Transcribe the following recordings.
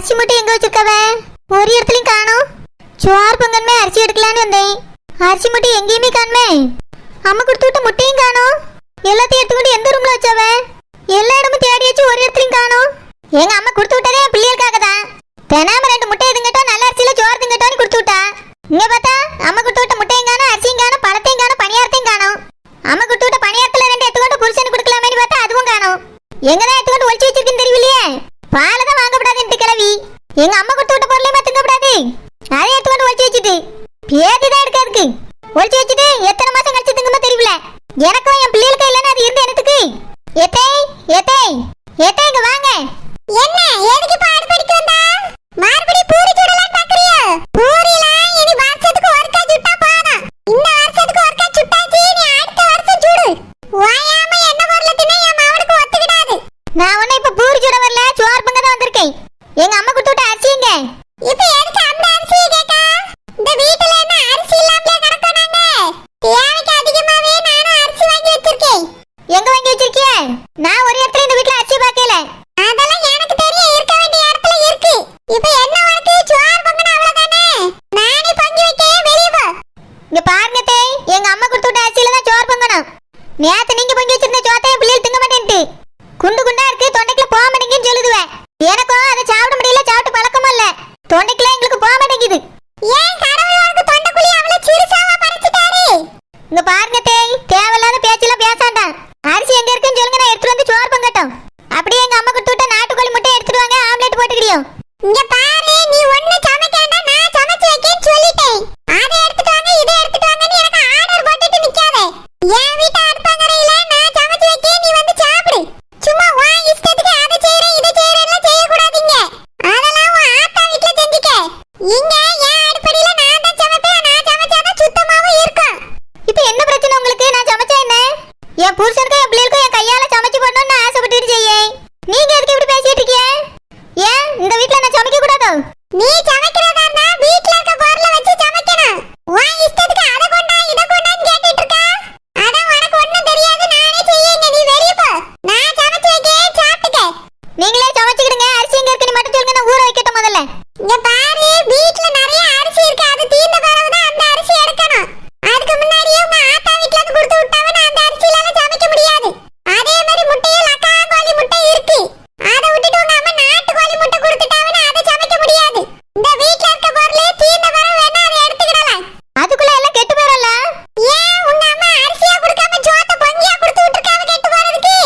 அரிசி மட்டும் எங்க வச்சிருக்கவ? ஒரு இடத்துலயும் காணோம். சோறு பொங்கன்மே அரிசி எடுக்கலான்னு வந்தேன். அரிசி மட்டும் எங்கேயுமே காணுமே. அம்மா கொடுத்து விட்ட முட்டையும் காணோம். எல்லாத்தையும் எடுத்துக்கிட்டு எந்த ரூம்ல வச்சவ? எல்லா இடமும் தேடியாச்சு, ஒரு இடத்துலயும் காணோம். எங்க அம்மா கொடுத்து விட்டதே என் பிள்ளைகளுக்காக தான். தினாம 2 முட்டை எதுங்கட்டோ நல்ல அரிசியில சோறு திங்கட்டோன்னு கொடுத்து விட்டா. இங்க பார்த்தா அம்மா கொடுத்து விட்ட முட்டையும் காணோம், அரிசியும் காணோம், பழத்தையும் காணோம், பணியாரத்தையும் காணோம். அம்மா கொடுத்து விட்ட பணியாரத்துல 2 எடுத்துக்கிட்டு புருஷனுக்கு கொடுக்கலாமேன்னு பார்த்தா அதுவும் காணோம். எங்கதான் எடுத்துக்கிட்டு ஒளிச்சு வச்சிருக்குன்னு தெரியலையே. பாலை தான் வாங்கப்படாதுன்ட்டு கிளவி. எங்க அம்மா கொடுத்து விட்ட பொருளையுமா திங்கப்படாது, அதை எடுத்துக்கிட்டு ஒளிச்சு வச்சுட்டு பேதி தான் எடுக்காதுக்கு. ஒளிச்சு வச்சுட்டு எத்தனை மாசம் கழிச்சு திங்குமா தெரியல. எனக்கும் என் பிள்ளைகளுக்கு இல்லைன்னு அது இருந்து எனக்கு. ஏத்தே ஏத்தே ஏத்தே இங்க வாங்க. என்ன எதுக்கு பாடு படிக்க வந்தா? மறுபடி பூரி சுடலாம் பாக்குறியா? பூரிலாம் இனி வருஷத்துக்கு ஒருக்கா சுட்டா போதும். இந்த வருஷத்துக்கு ஒருக்கா சுட்டாச்சு, நீ அடுத்த வருஷம் சுடு. வாயாம என்ன பொருளை தின்னா என் மவனுக்கு ஒத்துக்கிடாது. நான் ஒண்ணு இப்ப பூரி சுட வரல, சோறு பொங்க தான் வந்திருக்கேன். எங்க அம்மா கொடுத்து விட்ட அரிசிங்க. இப்ப எதுக்கு அந்த அரிசியை கேட்டா? இந்த வீட்டுல என்ன அரிசி இல்லாமலே கிடக்கறாங்க. தேவைக்கு அதிகமாவே நானும் அரிசி வாங்கி வச்சிருக்கேன். எங்க வாங்கி வச்சிருக்கிய? நான் ஒரு இடத்துல இந்த வீட்ல அரிசி பார்க்கல. அதெல்லாம் எனக்கு தெரியும், இருக்க வேண்டிய இடத்துல இருக்கு. இப்போ என்ன உனக்கு சோறு பொங்கன அவ்வளவுதானே? நானே பொங்கி வைக்கேன், வெளிய போ. இங்க பாருங்க தே, எங்க அம்மா கொடுத்து விட்ட அரிசியில தான் சோறு பொங்கணும். நேத்து நீங்க பொங்கி வச்சிருந்த சோத்தை என் பிள்ளைகள் திங்க மாட்டேன்ட்டு குண்டு குண்டா இருக்கு, தொண்டைக்குள்ள போக மாட்டேங்குன்னு சொல்லுதுவேன். எனக்கும் அதை சாப்பிட முடியல, சாப்பிட்டு பழக்கமும் இல்ல. தொண்டைக்குள்ள எங்களுக்கு போக மாட்டேங்குது. ஏன் கடவுள் உனக்கு தொண்டைக்குள்ளி அவ்வளவு சிறுசாவா பறிச்சிட்டாரு? இங்க பாருங்க தே, தேவையில்லாத பேச்செல்லாம் பேசாண்டாம். அரிசி எங்க இருக்குன்னு சொல்லுங்க, நான் எடுத்துட்டு வந்து சோறு பொங்கட்டும். அப்படியே எங்க அம்மா கொடுத்து விட்ட நாட்டுக்கோழி முட்டை எடுத்துட்டு வாங்க, ஆம்லெட் போட்டுக்கிறியோ. இங்க பாரு, நீ ஒண்ணு சமைக்கண்டா, நான் சமைச்சு வைக்கேன்னு சொல்லிட்டேன். அதை எடுத்துட்டு வாங்க, இதை எடுத்துட்டு வாங்கன்னு எனக்கு ஆர்டர் போட்டுட்டு நிக்காதே. என் வீட்டு அடுப்பங்கரையில நான் சமைச்சு வைக்கேன், நீ வந்து சாப்பிடு. சும்மா வா இஷ்டத்துக்கு அதை செய்யறேன் இதை செய்யறேன்னு செய்யக்கூடாதீங்க. அதெல்லாம் உன் ஆத்தா வீட்டுல செஞ்சுக்க. இங்க என் அடுப்படியில நான் தான் சமைப்பேன், நான் சமைச்சாதான் சுத்தமாவும் இருக்கும். இப்ப என்ன பிரச்சனை உங்களுக்கு? நான் சமைச்சா என்ன? என் புருஷனுக்கும் என் பிள்ளைகளுக்கும் என் கையால சமைச்சு போடணும்னு ஆசைப்பட்டு செய்யே. நீங்க எதுக்கு இப்படி பேசிட்டு இருக்கீங்க? ஏன் இந்த வீட்ல நான் சமைக்க கூடாதோ? நீ சமைக்கிறதா இருந்தா வீட்ல இருக்க பொருளை வச்சு சமைக்கணும். உன் இஷ்டத்துக்கு அதை கொண்டா இதை கொண்டான்னு கேட்டுட்டு இருக்கா. அதான் உனக்கு ஒண்ணும் தெரியாது, நானே செய்யுங்க, நீ வெளிய போ. நான் சமைச்சு வைக்கேன், சாப்பிட்டுக்க. நீங்களே சமைச்சுக்கிடுங்க. அரிசி எங்க இருக்குன்னு மட்டும் சொல்லுங்க, நான் ஊற வைக்கட்டும் முதல்ல. இங்க பாரு, வீட்ல நிறைய அரிசி இருக்கு, அது தீர்ந்த பிறகுதான் அந்த அரிசி எடுக்கணும். அதுக்கு முன்னாடியே உங்க ஆத்தா வீட்ல இருந்து கொடுத்து விட்டாவனா அந்த அரிசியில சமைக்க முடியாது. அதே மாதிரி முட்டையில் அக்கா கோழி முட்டை இருக்கு, அதை விட்டுட்டு உங்க அம்மா நாட்டு கோழி முட்டை கொடுத்துட்டாவனா அதை சமைக்க முடியாது. இந்த வீட்ல இருக்க பொருளே தீர்ந்த பிறகு வேணா அதை எடுத்துக்கிடலாம். அதுக்குள்ள எல்லாம் கெட்டு போறல. ஏன் உங்க அம்மா அரிசியா கொடுக்காம சோத்த பொங்கியா கொடுத்து விட்டுருக்காவ கெட்டு போறதுக்கு?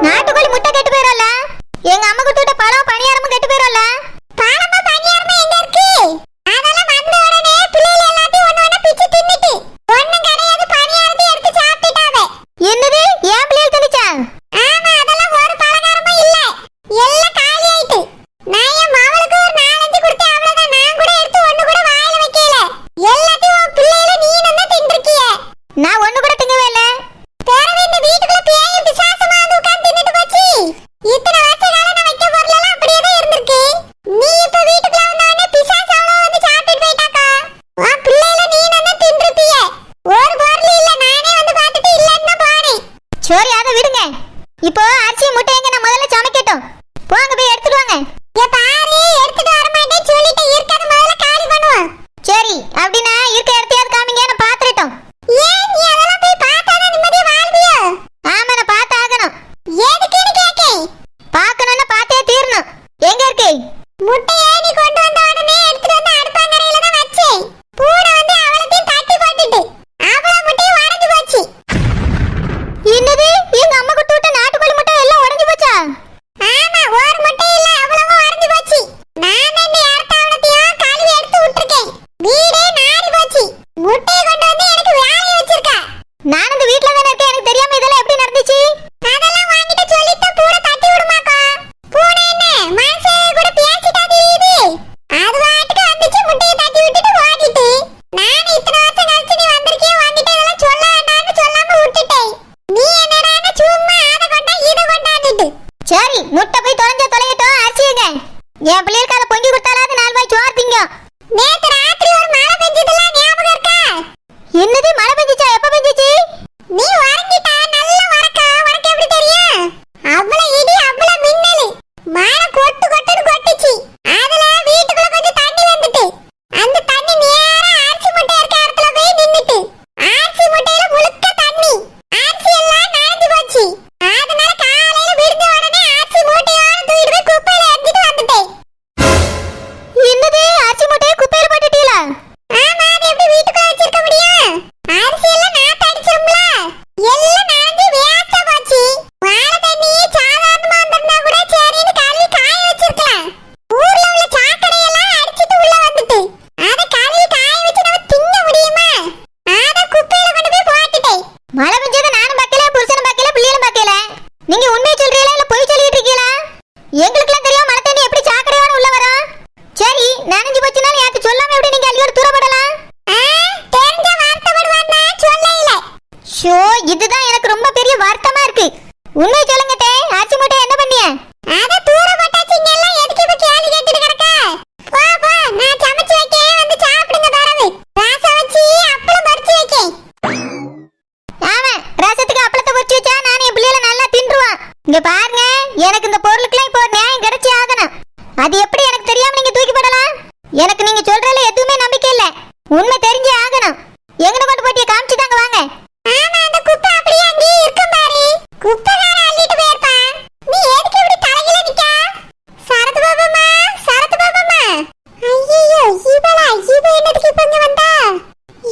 நாட்டுக்கோழி முட்டை கெட்டு போறல. எங்க அம்மா கொடுத்து விட்ட பழம் பணியாரமும் கெட்டு போறல. பழமா பணியாரமா எங்க இருக்கு? அதெல்லாம் வந்த உடனே பிள்ளைகள் எல்லாத்தையும் ஒண்ணு ஒண்ணு பிச்சு தின்னுட்டு ஒண்ணும் கிடையாது, பணியாரத்தை எடுத்து சாப்பிட்டுட்டாவே. என்னது, ஏன் பிள்ளைகள் தின்னுச்சா? ஆமா, அதெல்லாம் ஒரு பலகாரமும் இல்ல, எல்லாம் காலி ஆயிட்டு. நான் என் மவளுக்கு ஒரு 4-5 கொடுத்தேன், அவ்வளவுதான். நான் கூட எடுத்து ஒண்ணு கூட வாயில வைக்கல. எல்லாத்தையும் உன் பிள்ளைகள நீ தான் தின்றுக்கிய. நான் ஒண்ணு கூட திங்கவே இல்ல. பிறகு இந்த வீட்டுக்குள்ள பேயும் பிசாசுமா வந்து உட்கார்ந்து தின்னுட்டு போச்சு. இத்தனை வருஷ காலம் நான் வைக்க பொருளெல்லாம் அப்படியே தான் இருந்திருக்கு. நீ இப்ப வீட்டுக்குள்ள வந்தவனே பிசாசு அவ்வளவு வந்து சாப்பிட்டு போயிட்டாக்கா. உன் பிள்ளைகள நீ தான் தின்றுப்பிய. ஒரு பொருள் இல்ல, நானே வந்து பார்த்துட்டு இல்லன்னு தான் போனேன். சரி, அதை விடுங்க. இப்போ அரிசி முட்டை எங்க, நான் முதல்ல சமைக்கட்டும். போங்க போய் எடுத்துட்டு வாங்க. பாரு, எடுத்துட்டு வர மாட்டேன்னு சொல்லிட்டு இருக்கத முதல்ல காலி பண்ணுவோம். சரி, அப்படின்னா இருக்க இடத்தையாவது காமிங்க, நான் பாத்துட்டோம். ஏன் நீ அதெல்லாம் போய் பார்த்தாதான் நிம்மதியா வாழ்வியோ? ஆமா, நான் பார்த்தாகணும். எதுக்குன்னு கேக்கேன். பார்க்கணும்னா பார்த்தே தீரணும். எங்க இருக்கு முட்டையை? நீ கொண்டு வந்த உடனே எடுத்துட்டு வந்து அடுப்பங்கரையில தான் வச்சேன். பூனை வந்து அவளத்தையும் தட்டி போட்டுட்டு அவ்வளவு முட்டையும் உடைஞ்சு போச்சு. என்னது, எங்க அம்மா கொடுத்து விட்ட நாட்டுக்கோழி முட்டை எல்லாம் உடைஞ்சு போச்சா? ஆமா, ஒரு முட்டை இல்ல, அவ்வளவும் உடைஞ்சு போச்சு. நான் இந்த இடத்தவளத்தையும் கழுவி எடுத்து விட்டுருக்கேன். வீடே நாரி போச்சு. முட்டையை கொண்டு வந்து எனக்கு வேலையை வச்சிருக்கா. நான் இந்த வீட்ல தானே இருக்கேன், எனக்கு தெரியாம இதெல்லாம் எப்படி நடந்துச்சு? அதெல்லாம் வாங்கிட்டு சொல்லிட்டு பூனை தட்டி விடுமாக்கா. பூனை என்ன மனசே கூட பேசிட்டா தெரியுது. அது வாட்டுக்கு வந்துச்சு, முட்டையை தட்டி விட்டுட்டு ஓடிட்டு. நான் இத்தனை வருஷம் கழிச்சு நீ வந்திருக்கே, வந்துட்டு இதெல்லாம் சொல்ல வேண்டாம்னு சொல்லாம விட்டுட்டேன். நீ என்னடா சும்மா அதை கொண்டா இதை கொண்டாந்துட்டு. சரி, முட்டை போய் தொலையட்டும். அரிசிங்க என் பிள்ளைகளுக்கு அதை பொங்கி கொடுத்தாலாவது 4 வாய் சோறு திங்க. நேத்து ராத்திரி ஒரு மழை பெஞ்சதெல்லாம் ஞாபகம் இருக்கா? என்னது, மழை பெஞ்சிச்சா? எப்ப பெஞ்சிச்சு? நீ வரங்கிட்டா நல்லா வரக்கா. உனக்கு எப்படி தெரியும்? அவ்வளவு இடி, அவ்வளவு மின்னல், மழை கொட்டு கொட்டுன்னு இங்க பாருங்க, எனக்கு இந்த பொருளுக்குலாம் இப்போ நியாயம் கிடைச்சி ஆகணும். அது எப்படி எனக்கு தெரியாம நீங்க தூக்கி போடலாம்? எனக்கு நீங்க சொல்றதுல எதுவுமே நம்பிக்கை இல்ல. உண்மை தெரிஞ்சே ஆகணும். எங்கன கொண்டு போட்டிய காமிச்சுட்டாங்க வாங்க. ஆமா, அந்த குப்பை அப்படியே அங்கேயே இருக்கும் பாரு. குப்பைகார அள்ளிட்டு போயிருப்பான். நீ எதுக்கு இப்படி தலையில நிக்க? சரத்து பாபாமா, சரத்து பாபாமா. ஐயோ, இவ என்னதுக்கு இப்ப இங்க வந்தா?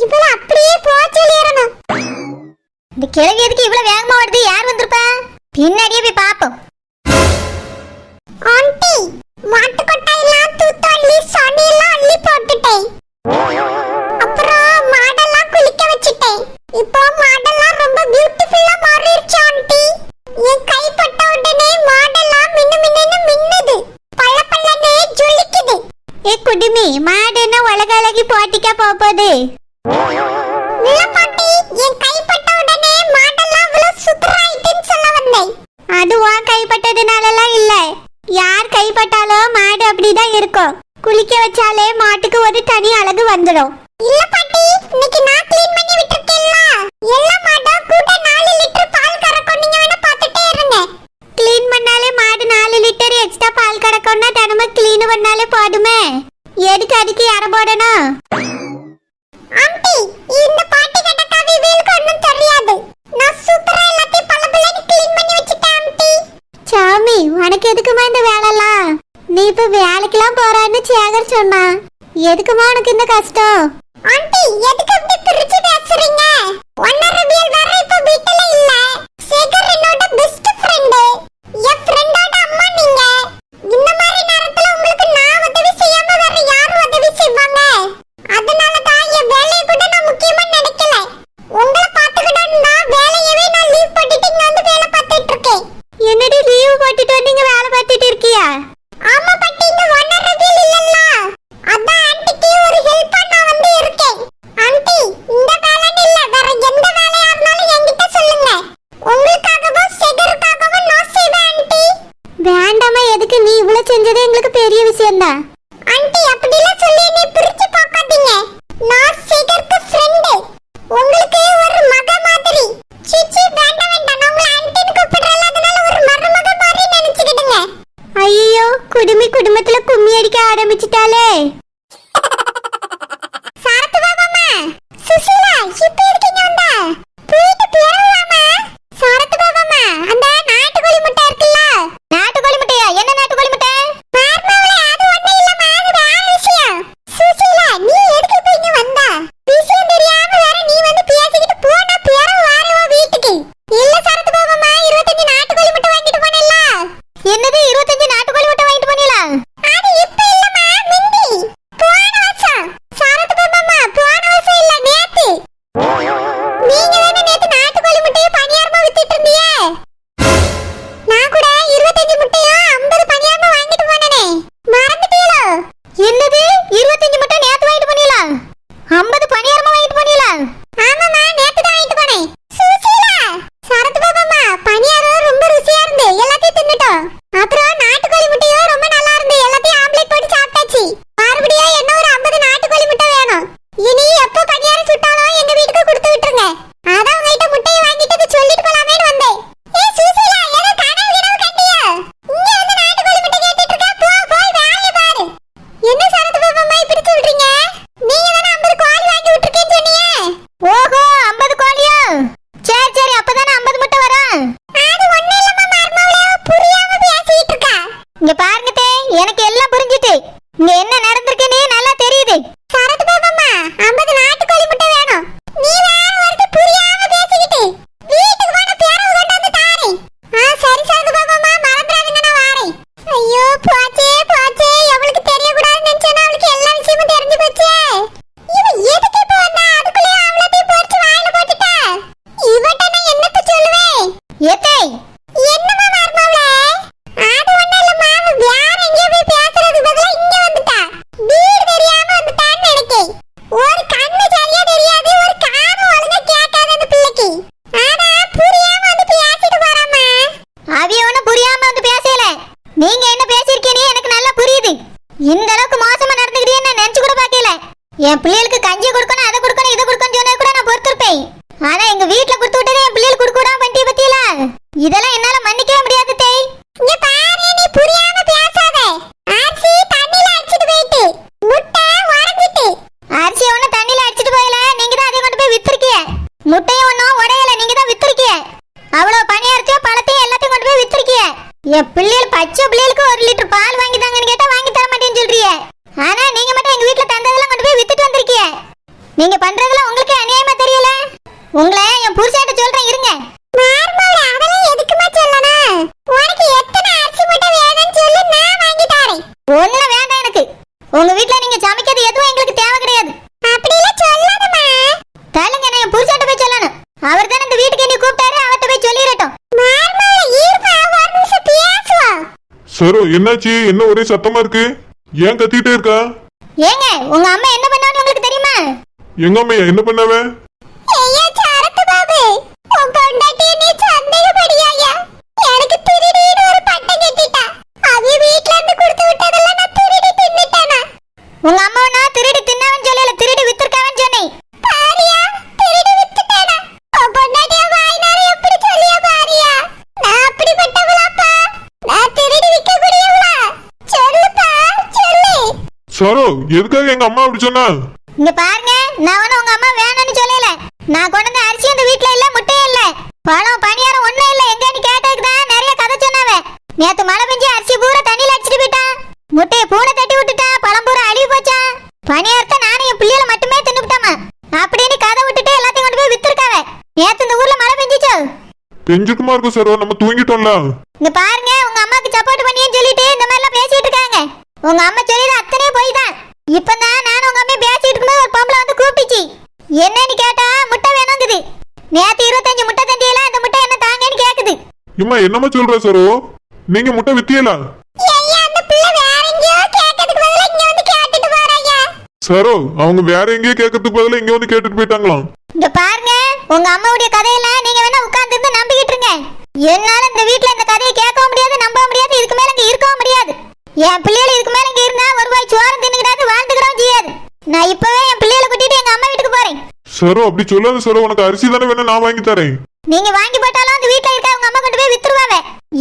இவள அப்படியே போச்சலியறணும். இந்த கிழவி எதுக்கு இவ்வளவு வேகமா வருது? யார் வந்திருப்பா? பின்னாடியே போய் பாப்போம். ஆண்டி, மாட்டு கொட்டையெல்லாம் தூத்தள்ளி சனியெல்லாம் அள்ளி போட்டுட்டேன். அப்புறம் மாடெல்லாம் குளிக்க வச்சிட்டேன். இப்போ மாடெல்லாம் ரொம்ப பியூட்டிஃபுல்லா மாறிடுச்சு ஆண்டி. என் கைப்பட்ட உடனே மாடெல்லாம் மின்னுன்னு மின்னுது. பளபளன்னு ஜொலிக்குது. ஏ குடுமி, மாடு என்ன உலக அழகி போட்டிக்கா போகுது? இல்ல பாட்டி, என் கைப்பட்ட உடனே மாடெல்லாம் இவ்வளவு சுத்தராயிட்டுன்னு சொல்ல வந்தேன். அது உன் கைப்பட்டதுனாலலாம் இல்ல. யார் கைப்பட்டாலும் மாடு அப்படிதான் இருக்கும். குளிக்க வச்சாலே மாட்டுக்கு ஒரு தனி அழகு வந்துடும். இல்ல பாட்டி, இன்னைக்கு நான் க்ளீன் பண்ணி விட்டுருக்கேன்ல. எல்லா மாடும் கூட 4 லிட்டர் பால் கறக்கும். நீங்க வேணா பார்த்துட்டே இருங்க. க்ளீன் பண்ணாலே மாடு 4 லிட்டர் எக்ஸ்ட்ரா பால் கறக்கும்னா தினமும் க்ளீன் பண்ணாலே போதுமே. எதுக்கு அதுக்கு யார போடணும்? ஆண்டி, இந்த பாட்டி கிட்ட கவி வேலுக்கு ஒண்ணும் தெரியாது. நான் சூப்பரா எல்லாத்தையும் பளபளன்னு க்ளீன் பண்ணி வச்சிட்டேன் ஆண்டி. சாமி, உனக்கு எதுக்குமா இந்த வேலைலாம்? நீ இப்ப வேலைக்கெல்லாம் போறான்னு சேகர் சொன்னா. எதுக்குமா உனக்கு இந்த கஷ்டம்? ஆண்டி, எதுக்கு இப்படி பிரிச்சு பேசுறீங்க? ஒன்னரவியல் வேற இப்ப வீட்ல இல்ல. சேகர் என்னோட பெஸ்ட் ஃப்ரெண்ட். என் ஃப்ரெண்டோட அம்மா நீங்க. இந்த மாதிரி நேரத்துல உங்களுக்கு நான் உதவி செய்யாம வேற யார் உதவி செய்வாங்க? அதனால தான் என் வேலையை கூட நான் முக்கியமா நினைக்கல. உங்களை பாத்துக்கிட்டா வேலையவே நான் லீவ் போட்டுட்டு இங்க வந்து வேலை பார்த்துட்டு இருக்கேன். என்னடி லீவ் போட்டுட்டு வந்து இங்க வேலை பார்த்துட்டு இருக்கியா? ஆமா பாட்டி, இங்க ஒன்னரவியல் இல்லல்ல. அதான் ஆன்ட்டிக்கு ஒரு ஹெல்ப்பா நான் வந்து இருக்கேன். ஆன்ட்டி, இந்த வேலைன்னு இல்ல, வேற எந்த வேலையா இருந்தாலும் என்கிட்ட சொல்லுங்க. உங்களுக்காகவும் சேகருக்காகவும் நான் செய்வேன் ஆன்ட்டி. வேண்டாமா, எதுக்கு? நீ இவ்வளவு செஞ்சதே எங்களுக்கு பெரிய விஷயம்தான். ஆன்ட்டி, அப்படிலாம் சொல்லி நீ பிரிச்சு பார்க்காதீங்க. நான் சேகருக்கு ஃப்ரெண்ட். உங்களுக்கு ஒரு மக மாதிரி. சீச்சி, வேண்டாம் வேண்டாம். நான் உங்களை ஆன்ட்டின்னு கூப்பிடுறேன். அதனால ஒரு மருமக மாதிரி நினைச்சுக்கிடுங்க. ஐயோ, குடும்பத்துல கும்மி அடிக்க ஆரம்பிச்சிட்டாலே. சரத்து பாபாமா, சுசிலா, இப்ப இருக்கீங்க வந்தா? போயிட்டு போறலாமா? சரத்து பாபாமா, அந்த நாட்டுக்கோழி முட்டை இருக்குல்ல? நாட்டுக்கோழி முட்டையா? என்ன நாட்டுக்கோழி முட்டை? பார்மாவளே, அது ஒண்ணு இல்லம்மா, அது வேற விஷயம். சுசிலா, நீ எதுக்கு இப்ப இங்க வந்தா? விஷயம் தெரியாம வேற நீ வந்து பேசிக்கிட்டு போனா பேரும் வாரவா வீட்டுக்கு. இல்ல சரத்து பாபாமா, 25 நாட்டுக்கோழி முட்டை வாங்கிட்டு போனேல்ல? என்னது 25 நாட்டுக்கோழி முட்டை வாங்கிட்டு போனீங்களா? அது இப்ப இல்லம்மா, மிந்தி போன வருஷம். சரத்து பாபாமா, போன வருஷம் இல்ல, நேத்து. நீங்க தானே நேத்து நாட்டுக்கோழி முட்டையை பணியாரமா வித்துட்டு இருந்தீங்க. நான் கூட 25 முட்டையும் 50 பணியாரமா வாங்கிட்டு போனேனே, மறந்துட்டீங்களோ? என்னது 25 முட்டை நேத்து வாங்கிட்டு போனீங்களா? 50 பணியாரமா வாங்கிட்டு போனீங்களா? ஆமாம்மா, நேத்து தான் வாங்கிட்டு போனேன். சுசிலா, சரத்து பாபாமா, பணியாரம் ரொம்ப ருசியா இருந்து எல்லாத்தையும் தின்னுட்டோம். அப்புறம் நாட்டுக்கோழி முட்டையும் ரொம்ப நல்லா இருந்து எல்லாத்தையும் ஆம்லெட் போட்டு சாப்பிட்டாச்சு. மறுபடியும் என்ன ஒரு 50 நாட்டுக்கோழி முட்டை வேணும். இனி எப்போ பணியாரம் சுட்டாலும் எங்க வீட்டுக்கு கொடுத்து விட்டுருங்க. அதான் உங்ககிட்ட முட்டையை வாங்கிட்டு சொல்லிட்டு போலாமேன்னு வந்தேன். ஏ சுசிலா, ஏதோ கனவு கண்டியா? இங்க வந்து நாட்டுக்கோழி முட்டை கேட்டுட்டு இருக்க. போய் வேலைய பாரு. என்ன சரத்து பாபாமா இப்படி சொல்றீங்க? நீங்க தானே 50 கோழி வாங்கி விட்டுருக்கேன்னு சொன்னீங்க. ஓஹோ, 50 கோழியா? சரி சரி, அப்பதானே 50 முட்டை வரும். அது ஒண்ணு இல்லம்மா, மர்மவளே, புரியாம பேசிட்டு இருக்கா. இங்க பாருங்க தே, எனக்கு எல்லாம் புரிஞ்சிட்டு. இங்க என்ன நடந்துருக்குன்னு நல்லா தெரியுது. சரத்து பாபாமா, 50 நாட்டுக்கோழி முட்டை வேணும். நீ வேற ஒருத்த புரியாம பேசிக்கிட்டு வீட்டுக்கு போன பேரவு கொண்டு வந்து தாரேன். சரி சரத்து பாபாமா, மறந்துடாதீங்க, நான் வாரேன். ஐயோ, போச்சே போச்சே, அவளுக்கு தெரியக்கூடாதுன்னு நினைச்சேன்னா அவளுக்கு எல்லா விஷயமும் தெரிஞ்சு போச்சே. இவ எதுக்கு இப்ப வந்தா? அதுக்குள்ளே அவ்வளோத்தையும் பொறிச்சு வாயில போட்டுட்டா. இவட்ட நான் என்னத்த சொல்லுவேன்? ஏத்தே, என்னமா மர்மவளே? அது ஒண்ணு இல்லம்மா, வேற எங்கேயோ போய் பேசுறதுக்கு பதிலா இங்க வந்துட்டா. வீடு தெரியாம வந்துட்டான்னு நினைக்கேன். ஒரு கண்ணு சரியா தெரியாது, ஒரு காது ஒழுங்கா கேட்காது அந்த பிள்ளைக்கு. ஆனா புரியாம வந்து பேசிட்டு போறாமா. அவிய ஒண்ணு புரியாம வந்து பேசல. நீங்க என்ன பேசிருக்கீங்க எனக்கு நல்லா புரியுது. இந்த அளவுக்கு மோசமா நடந்துக்கிட்டே நான் நினைச்சு கூட பார்க்கல. என் பிள்ளைகளுக்கு கஞ்சி கொடுக்கணும், அதை கொடுக்கணும், இதை கொடுக்கணும் சொன்னா கூட நான் பொறுத்திருப்பேன். ஆனா எங்க வீட்டுல கொடுத்து விட்டதே என் பிள்ளைகளுக்கு கொடுக்க விடாம பண்ணிட்டே பத்தியல. இதெல்லாம் என்னால மன்னிக்கவே முடியாது. என் பிள்ளைகள் பச்சை பிள்ளைகளுக்கு 1 லிட்டர் பால் வாங்கி தாங்கன்னு கேட்டா வாங்கி தர மாட்டேன்னு சொல்றியே. ஆனா நீங்க மட்டும் எங்க வீட்ல தந்ததெல்லாம் கொண்டு போய் வித்துட்டு வந்திருக்கீங்க. நீங்க பண்றதெல்லாம் உங்களுக்கு அநியாயமா தெரியல? உங்களை என் புருஷன்ட்ட சொல்றேன் இருங்க. மார்மோட அதெல்லாம் எதுக்குமா சொல்லணும்? உனக்கு எத்தனை அரிசி மூட்டை வேணும்னு சொல்லு, நான் வாங்கி தரேன். ஒண்ணு வேண்டாம் எனக்கு. உங்க வீட்ல நீங்க சமைக்கிறது எதுவும் எங்களுக்கு தேவை கிடையாது. அப்படி இல்ல சொல்லணுமா? தள்ளுங்க, நான் என் புருஷன்ட்ட போய் சொல்லணும். அவர் தான இந்த வீட்டுக்கு நீ கூப்பிட்டாரு, அவர்ட்ட போய் சொல்லிரட்டும். மார்மோட ஈர்ப்பா ஒரு நிமிஷம் பேசுவா. சரோ, என்னாச்சு? என்ன ஒரே சத்தமா இருக்கு? ஏன் கத்திட்டே இருக்கா? ஏங்க உங்க அம்மா என்ன பண்ணான்னு உங்களுக்கு தெரியுமா? எங்க அம்மையா என்ன பண்ணாவ? ஐயா சரத்து பாபு, உன் பொண்டாட்டி நீ சந்தேகப்படியாயா? எனக்கு திருடின்னு ஒரு பட்டம் கட்டிட்டா. அவ வீட்ல இருந்து கொடுத்து விட்டதெல்லாம் நான் திருடி தின்னுட்டேனா? உங்க அம்மா நான் திருடி தின்னவன்னு சொல்லல, திருடி வித்துர்க்காவன்னு சொன்னேன். பாரியா, திருடி வித்துட்டேனா? உன் பொண்டாட்டிய வாய்னார எப்படி சொல்லியா பாரியா? நான் அப்படிப்பட்டவளாப்பா? நான் திருடி விக்க கூடியவளா? சொல்லுப்பா, சொல்லு. சரோ, எதுக்காக எங்க அம்மா அப்படி சொன்னா? இங்க பாருங்க, நான் ஒன்னும் உங்க அம்மா வேணும்னு சொல்லல. நான் கொண்டு வந்த அரிசி அந்த வீட்ல இல்ல, முட்டையும் இல்ல, பழம் பணியாரம் ஒண்ணும் இல்ல. எங்கன்னு கேட்டதுக்கு தான் நிறைய கதை சொன்னாவ. நேத்து மழை பெஞ்சு அரிசி பூரா தண்ணியில அடிச்சிட்டு போயிட்டான், முட்டையை பூனை தட்டி விட்டுட்டா, பழம் பூரா அழுகி போச்சா, பணியாரத்தை நானும் என் பிள்ளைகளை மட்டுமே தின்னுட்டாமா அப்படின்னு கதை விட்டுட்டு எல்லாத்தையும் கொண்டு போய் வித்துருக்காவ. நேத்து இந்த ஊர்ல மழை பெஞ்சிச்சோ? பெஞ்சுக்குமா இருக்கும் சரோ, நம்ம தூங்கிட்டோம்ல. இங்க பாருங்க, உங்க அம்மாக்கு சப்போர்ட் பண்ணின்னு சொல்லிட்டு இந்த மாதிரி எல்லாம் பேசிட்டு இருக்காங்க. உங்க அம்மா சொல்லிது அத்தனையே போய் தான். இப்பதான் நானும் உங்க அம்மா பேசிட்டு இருக்கும்போது ஒரு பொம்பளை வந்து கூப்பிட்டுச்சு. என்னன்னு கேட்டா முட்டை வேணுங்குது. நேத்து 25 முட்டை தந்தியல, அந்த முட்டை என்ன தாங்கன்னு கேக்குது. இம்மா என்னமா சொல்ற சரோ? நீங்க முட்டை வித்தியலா? ஐயா அந்த பிள்ளை வேற எங்கயோ கேக்கிறதுக்கு பதிலா இங்க வந்து கேட்டுட்டு போறாயா. சரோ, அவங்க வேற எங்கேயோ கேட்கறதுக்கு பதிலா இங்க வந்து கேட்டுட்டு போயிட்டாங்களாம். இங்க பாருங்க, உங்க அம்மாவுடைய கதையெல்லாம் நீங்க வேணா உட்கார்ந்து இருந்து நம்பிக்கிட்டு இருங்க. என்னால இந்த வீட்ல இந்த கதையை கேட்கவும் முடியாது, நம்ப முடியாது, இதுக்கு மேல இங்க இருக்கவும் முடியாது. என் பிள்ளைகள் இதுக்கு மேல இங்க இருந்தா ஒரு வாய் சோறு தின்னுக்கிட்டாது வாழ்ந்துக்கிறோம் செய்யாது. நான் இப்பவே என் பிள்ளைகளை கூட்டிட்டு எங்க அம்மா வீட்டுக்கு போறேன். சரோ, அப்படி சொல்லாத சரோ, உனக்கு அரிசி தானே வேணும், நான் வாங்கி தரேன். நீங்க வாங்கி போட்டாலும் அந்த வீட்ல இருக்க உங்க அம்மா கொண்டு போய் வித்துருவாங்க.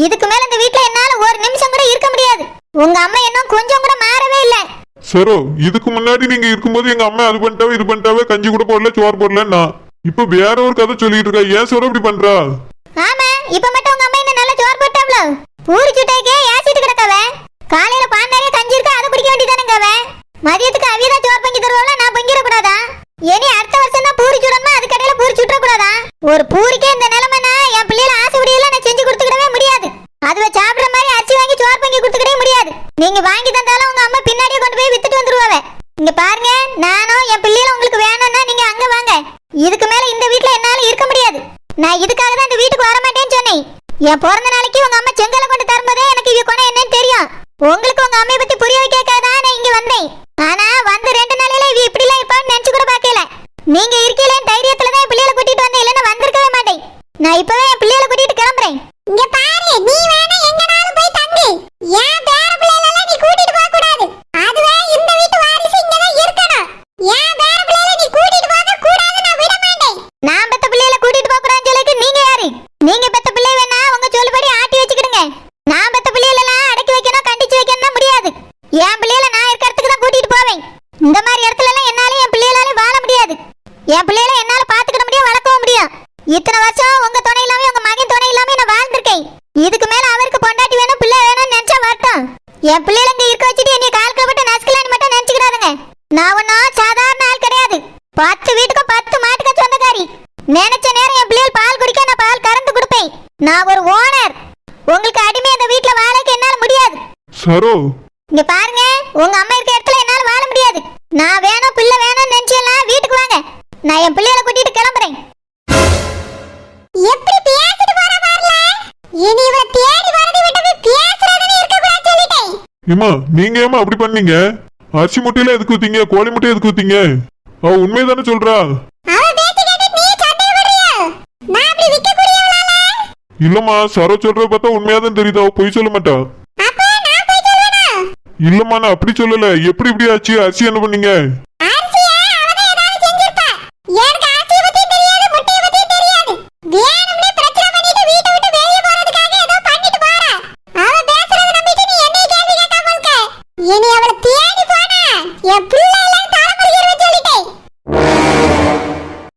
இதுக்கு மேல இந்த வீட்ல என்னால ஒரு நிமிஷம் கூட இருக்க முடியாது. உங்க அம்மா இன்னும் கொஞ்சம் கூட மாறவே இல்ல. சரோ, இதுக்கு முன்னாடி நீங்க இருக்கும்போது எங்க அம்மா அது பண்ணிட்டாவே இது பண்ணிட்டாவே, கஞ்சி கூட போடல, சோறு போடலன்னா இப்ப வேற ஒரு கதை சொல்லிட்டு இருக்கா. ஏன் சரோ இப்படி பண்றா? ஆமா, இப்ப மட்டும் உங்க அம்மா என்ன நல்ல சோறு போட்டாவளோ? பூரி சுட்டைக்கே ஏசிட்டு கிடக்கவ. காலையில பான் நிறைய கஞ்சி இருக்கு, அதை குடிக்க வேண்டியதானங்கவ. மதியத்துக்கு அவியதா சோறு பொங்கி தருவாங்களா, நான் பொங்கிட கூடாதா? இனி அடுத்த வருஷம் தான் பூரி சுடணுமா, அது கடையில பூரி சுற்ற கூடாதா? ஒரு பூரிக்கே இந்த நிலைமைனா என் பிள்ளைகளை ஆசைப்படியெல்லாம் நான் செஞ்சு கொடுத்துக்கிடவே முடியாது. அதுவ சாப்பிடுற மாதிரி அரிசி வாங்கி சோறு பொங்கி கொடுத்துக்கிடவே முடியாது. நீங்க வாங்கி தந்தாலும் உங்க அம்மா பின்னாடியே கொண்டு போய் வித்துட்டு வந்துருவாங்க. இங்க பாருங்க, நானும் என் பிள்ளைகளும் உங்களுக்கு வேணும்னா நீங்க அங்க வாங்க. இதுக்கு மேல இந்த வீட்ல என்னால இருக்க முடியாது. நான் இதுக்காக தான் இந்த வீட்டுக்கு வர மாட்டேன்னு சொன்னேன். என் பிறந்த நாளைக்கு உங்க அம்மா செங்கலை கொண்டு தரும்போதே எனக்கு இவ குணம் என்னன்னு தெரியும். உங்களுக்கு உங்க அம்மையை பத்தி புரிய வைக்கதான் நான் இங்க வந்தேன். ஆனா வந்து 2 நாளையில இவ இப்படி எல்லாம் இருப்பான்னு நினைச்சு கூட பாக்கல. நீங்க இருக்கீங்களேன்னு தைரியத்துல தான் என் பிள்ளைகளை கூட்டிட்டு வந்தேன், இல்லைன்னா வந்திருக்கவே மாட்டேன். நான் இப்பவே என் பிள்ளைகளை கூட்டிட்டு கிளம்புறேன். இங்க பாரு, நீ வேணா எங்கனாலும் போய் தங்கு. ஏன் பேர பிள்ளைகளெல்லாம் நீ கூட்டிட்டு போக கூடாது. அதுவே இந்த வீட்டு வாரிசு இங்க தான் இருக்கணும். ஏன் பேர பிள்ளைகளை நீ கூட்டிட்டு போக கூடாது, நான் விட மாட்டேன். நான் பெத்த பிள்ளைகளை கூட்டிட்டு போக கூடாதுன்னு சொல்லிட்டு நீங்க யாரு? நீங்க பெத்த பிள்ளை வேணா உங்க சொல்லுபடி ஆட்டி வச்சுக்கிடுங்க. நான் பெத்த பிள்ளைகளெல்லாம் அடக்கி வைக்கணும், கண்டிச்சு வைக்கணும் முடியாது. என் பிள்ளைகளை நான் இருக்க இடத்துக்கு தான் கூட்டிட்டு போவேன். இந்த மாதிரி இடத்துல எல்லாம் என்னால என் பிள்ளைகளால வாழ முடியாது. என் பிள்ளைகளை என்னால பாத்துக்கிட முடியும், வளர்க்கவும் முடியும். இத்தனை வருஷம் உங்க துணை இல்லாம உங்க மகன் துணை இல்லாம நான் வாழ்ந்திருக்கேன். இதுக்கு மேல அவருக்கு பொண்டாட்டி வேணும், பிள்ளை வேணும்னு நினைச்சா வரட்டும். என் பிள்ளைகளை இங்க இருக்க வச்சுட்டு என்னை கால்களை விட்டு நசுக்கலான்னு மட்டும் நினைச்சுக்கிறாருங்க. நான் ஒன்னும் சாதாரண ஆள் கிடையாது. 10 வீட்டுக்கும் 10 மாட்டுக்கும் சொந்தக்காரி. நினைச்ச நேரம் என் பிள்ளைகள் பால் குடிக்க நான் பால் கறந்து கொடுப்பேன். நான் ஒரு ஓனர். உங்களுக்கு அடிமை அந்த வீட்டுல வாழக்கு என்னால முடியாது. சரோ, இங்க பாருங்க, உங்க அம்மா இருக்க இடத்துல என்னால வாழ முடியாது. நான் வேணும் பிள்ளை வேணும்னு நினைச்சேன், வீட்டுக்கு வாங்க. நான் என் பிள்ளைகளை கூட்டிட்டு கிளம்புறேன். எப்படி பேசிட்டு போற பாருல. இனி இவ தேடி வரதை விட்டு பேசுறதுன்னு இருக்க கூடாது சொல்லிட்டேன். ஏமா நீங்க ஏமா அப்படி பண்ணீங்க? அரிசி முட்டையில எதுக்கு ஊத்தீங்க? கோழி முட்டை எதுக்கு ஊத்தீங்க? அவ உண்மைதானே சொல்றா? அவ பேச்சு கேட்டு நீ சந்தேகப்படுறியா? நான் அப்படி விக்க கூடியவளால? இல்லம்மா, சரோ சொல்றத பார்த்தா உண்மையாதான் தெரியுது, அவ பொய் சொல்ல மாட்டா. அப்ப நான் போய் சொல்வேனா? இல்லம்மா, நான் அப்படி சொல்லல. எப்படி இப்படி ஆச்சு? அரிசி என்ன பண்ணீங்க? அரிசியா அவனே ஏதாவது செஞ்சிருப்பா. எனக்கு அரிசி பத்தி தெரியாது, முட்டை பத்தி தெரியாது. வேணும்னே பிரச்சனை பண்ணிட்டு வீட்டை விட்டு வெளிய போறதுக்காக ஏதோ பண்ணிட்டு போறா. அவ பேசுறத நம்பிட்டு நீ என்னைய கேள்வி கேட்காம இருக்க. இனி அவள